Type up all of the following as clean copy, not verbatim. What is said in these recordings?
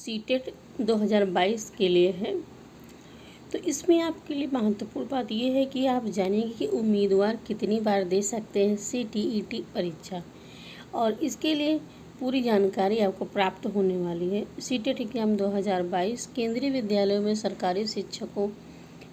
CTET 2022 के लिए है। तो इसमें आपके लिए महत्वपूर्ण बात यह है कि आप जानेंगे कि उम्मीदवार कितनी बार दे सकते हैं CTET परीक्षा, और इसके लिए पूरी जानकारी आपको प्राप्त होने वाली है। सीटेट एग्जाम 2022 केंद्रीय विद्यालयों में सरकारी शिक्षकों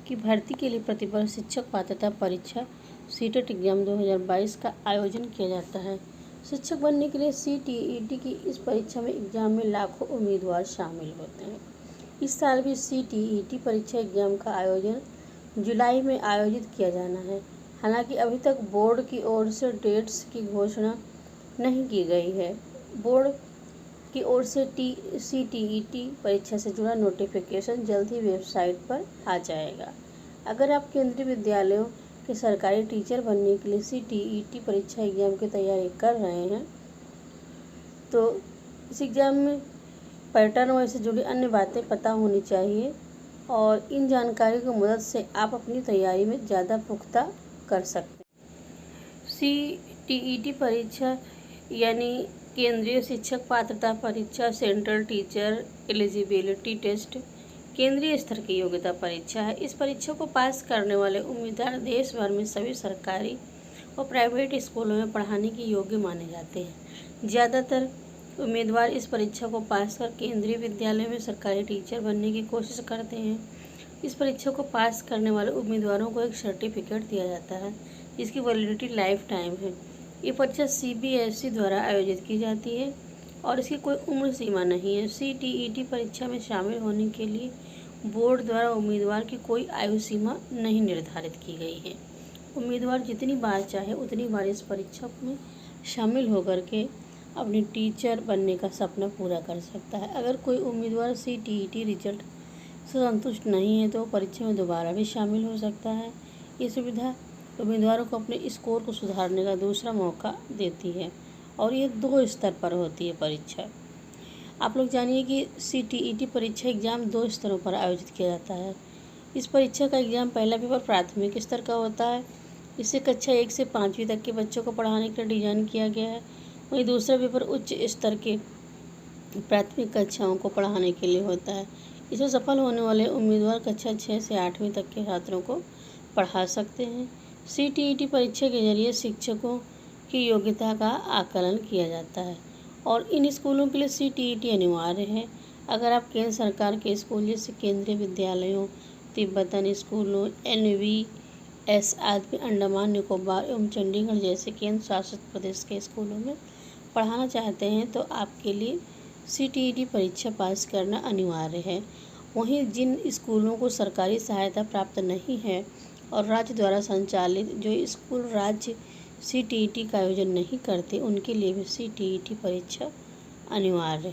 की भर्ती के लिए प्रतिवर्ष शिक्षक पात्रता परीक्षा सीटेट एग्जाम 2022 का आयोजन किया जाता है। शिक्षक बनने के लिए CTET की इस परीक्षा में एग्जाम में लाखों उम्मीदवार शामिल होते हैं। इस साल भी CTET परीक्षा एग्जाम का आयोजन जुलाई में आयोजित किया जाना है। हालांकि अभी तक बोर्ड की ओर से डेट्स की घोषणा नहीं की गई है। बोर्ड की ओर से CTET परीक्षा से जुड़ा नोटिफिकेशन जल्द ही वेबसाइट पर आ जाएगा। अगर आप केंद्रीय विद्यालयों के सरकारी टीचर बनने के लिए CTET परीक्षा एग्जाम की तैयारी कर रहे हैं, तो इस एग्ज़ाम में पैटर्न और इससे जुड़ी अन्य बातें पता होनी चाहिए, और इन जानकारी की मदद से आप अपनी तैयारी में ज़्यादा पुख्ता कर सकते हैं। CTET परीक्षा यानी केंद्रीय शिक्षक पात्रता परीक्षा, सेंट्रल टीचर एलिजिबिलिटी टेस्ट, केंद्रीय स्तर की योग्यता परीक्षा है। इस परीक्षा को पास करने वाले उम्मीदवार देश भर में सभी सरकारी और प्राइवेट स्कूलों में पढ़ाने के योग्य माने जाते हैं। ज़्यादातर उम्मीदवार इस परीक्षा को पास कर केंद्रीय विद्यालय में सरकारी टीचर बनने की कोशिश करते हैं। इस परीक्षा को पास करने वाले उम्मीदवारों को एक सर्टिफिकेट दिया जाता है जिसकी वैलिडिटी लाइफ टाइम है। ये परीक्षा CBSE द्वारा आयोजित की जाती है और इसकी कोई उम्र सीमा नहीं है। CTET परीक्षा में शामिल होने के लिए बोर्ड द्वारा उम्मीदवार की कोई आयु सीमा नहीं निर्धारित की गई है। उम्मीदवार जितनी बार चाहे उतनी बार इस परीक्षा में शामिल होकर के अपने टीचर बनने का सपना पूरा कर सकता है। अगर कोई उम्मीदवार CTET रिजल्ट से संतुष्ट नहीं है तो परीक्षा में दोबारा भी शामिल हो सकता है। ये सुविधा उम्मीदवारों को अपने स्कोर को सुधारने का दूसरा मौका देती है, और ये 2 स्तर पर होती है परीक्षा। आप लोग जानिए कि CTET परीक्षा एग्ज़ाम 2 स्तरों पर आयोजित किया जाता है। इस परीक्षा का एग्ज़ाम पहला पेपर प्राथमिक स्तर का होता है। इसे कक्षा 1 से 5वीं तक के बच्चों को पढ़ाने के लिए डिज़ाइन किया गया है। वहीं दूसरा पेपर उच्च स्तर के प्राथमिक कक्षाओं को पढ़ाने के लिए होता है। इसमें सफल होने वाले उम्मीदवार कक्षा 6 से 8वीं तक के छात्रों को पढ़ा सकते हैं। CTET परीक्षा के जरिए शिक्षकों की योग्यता का आकलन किया जाता है, और इन स्कूलों के लिए CTET अनिवार्य है। अगर आप केंद्र सरकार के स्कूल जैसे केंद्रीय विद्यालयों, तिब्बतन स्कूलों, NVS आदि अंडमान निकोबार एवं चंडीगढ़ जैसे केंद्र शासित प्रदेश के स्कूलों में पढ़ाना चाहते हैं तो आपके लिए CTET परीक्षा पास करना अनिवार्य है। वहीं जिन स्कूलों को सरकारी सहायता प्राप्त नहीं है और राज्य द्वारा संचालित जो स्कूल राज्य CTET का आयोजन नहीं करते, उनके लिए भी CTET परीक्षा अनिवार्य है।